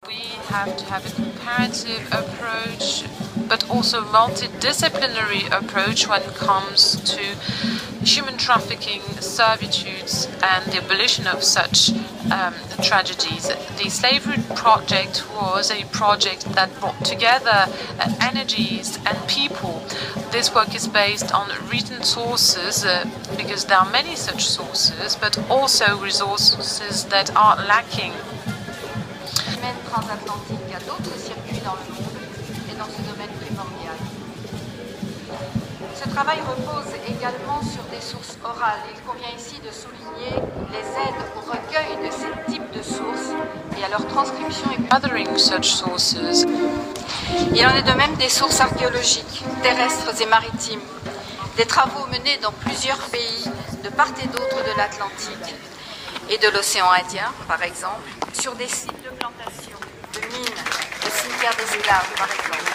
We have to have a comparative approach, but also multidisciplinary approach when it comes to human trafficking, servitudes, and the abolition of such tragedies. The slavery project was a project that brought together energies and people. This work is based on written sources, because there are many such sources, but also resources that are lacking. Transatlantique à d'autres circuits dans le monde et dans ce domaine primordial. Ce travail repose également sur des sources orales. Il convient ici de souligner les aides au recueil de ces types de sources et à leur transcription et gathering such sources. Il en est de même des sources archéologiques, terrestres et maritimes, des travaux menés dans plusieurs pays de part et d'autre de l'Atlantique et de l'océan Indien, par exemple, sur des sites de plantation, de mines, de cimetières d'esclaves, par exemple.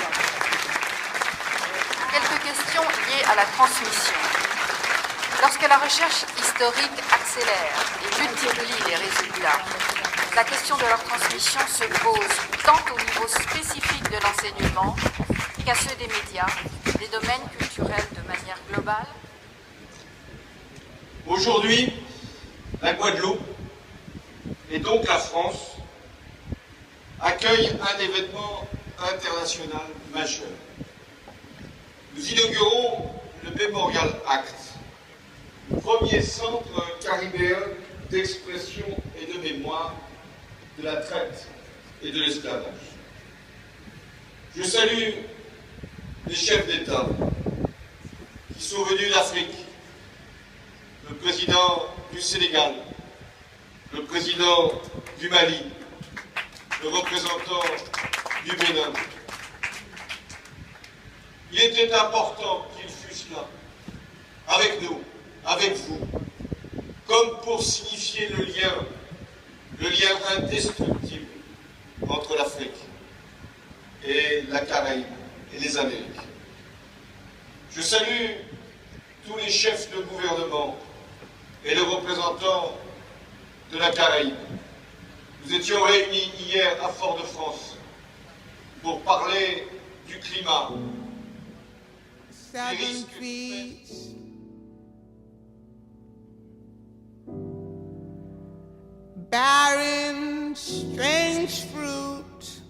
Quelques questions liées à la transmission. Lorsque la recherche historique accélère et multiplie les résultats, la question de leur transmission se pose tant au niveau spécifique de l'enseignement qu'à ceux des médias, des domaines culturels de manière globale. Aujourd'hui, la Guadeloupe, et donc la France, accueille un événement international majeur. Nous inaugurons le Memorial Act, premier centre caribéen d'expression et de mémoire de la traite et de l'esclavage. Je salue les chefs d'État qui sont venus d'Afrique, le président du Sénégal, le président du Mali, le représentant du Bénin. Il était important qu'ils fussent là, avec nous, avec vous, comme pour signifier le lien indestructible entre l'Afrique et la Caraïbe et les Amériques. Je salue tous les chefs de gouvernement et les représentants de la Caraïbe. Nous étions réunis hier à Fort-de-France pour parler du climat, des risques. Barren, strange fruit,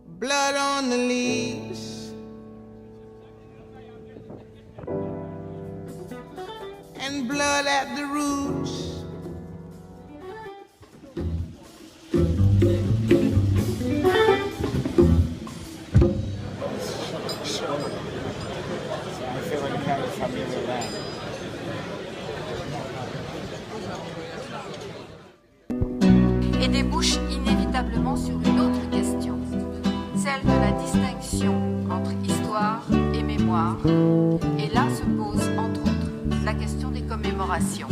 blood on the leaves, and blood at the roots. Et débouche inévitablement sur une autre question, celle de la distinction entre histoire et mémoire. Et là se pose, entre autres, la question des commémorations.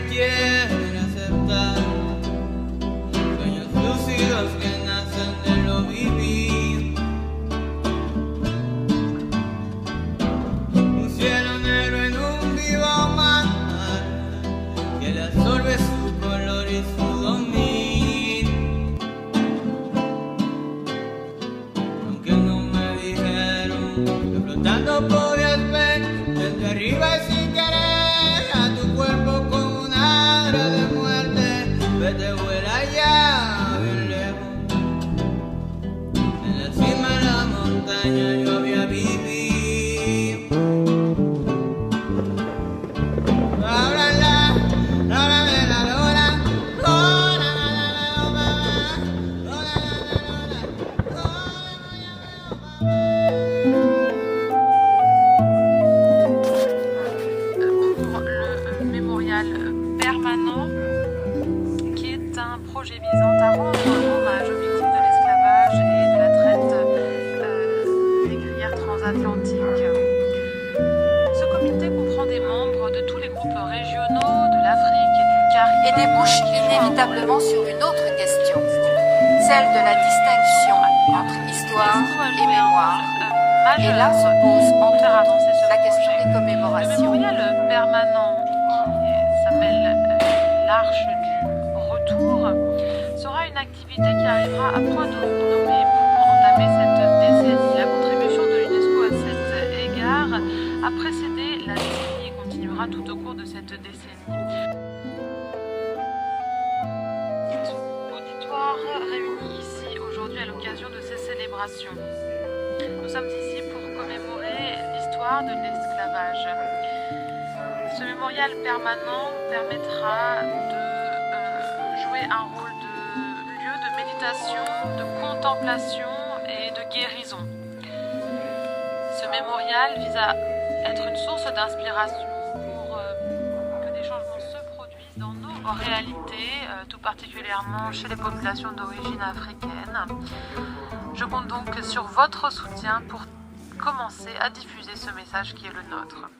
te quieren aceptar. Sueños lúcidos que nacen de lo vivido. Un cielo negro en un vivo mar que le absorbe su color y su dominio. Aunque no me dijeron que flotando podías ver desde arriba y sin querer a tu cuerpo con una aura de muerte. Vete, vuela ya bien lejos. En la cima de la montaña yo había vivido. Permanent, qui est un projet visant à rendre hommage aux victimes de l'esclavage et de la traite négrière transatlantique. Ce comité comprend des membres de tous les groupes régionaux, de l'Afrique et du Caraïbe. Et débouche inévitablement sur une autre question, celle de la distinction entre histoire et mémoire. Et là se pose entre autres la question des Le commémorations. mémorial permanent, qui s'appelle l'Arche du Retour, sera une activité qui arrivera à point nommé pour entamer cette décennie. La contribution de l'UNESCO à cet égard a précédé la décennie et continuera tout au cours de cette décennie. Auditoire réuni ici aujourd'hui à l'occasion de ces célébrations. Nous sommes ici pour commémorer l'histoire de l'esclavage. Ce mémorial permanent permettra de jouer un rôle de lieu de méditation, de contemplation et de guérison. Ce mémorial vise à être une source d'inspiration pour que des changements se produisent dans nos réalités, tout particulièrement chez les populations d'origine africaine. Je compte donc sur votre soutien pour commencer à diffuser ce message qui est le nôtre.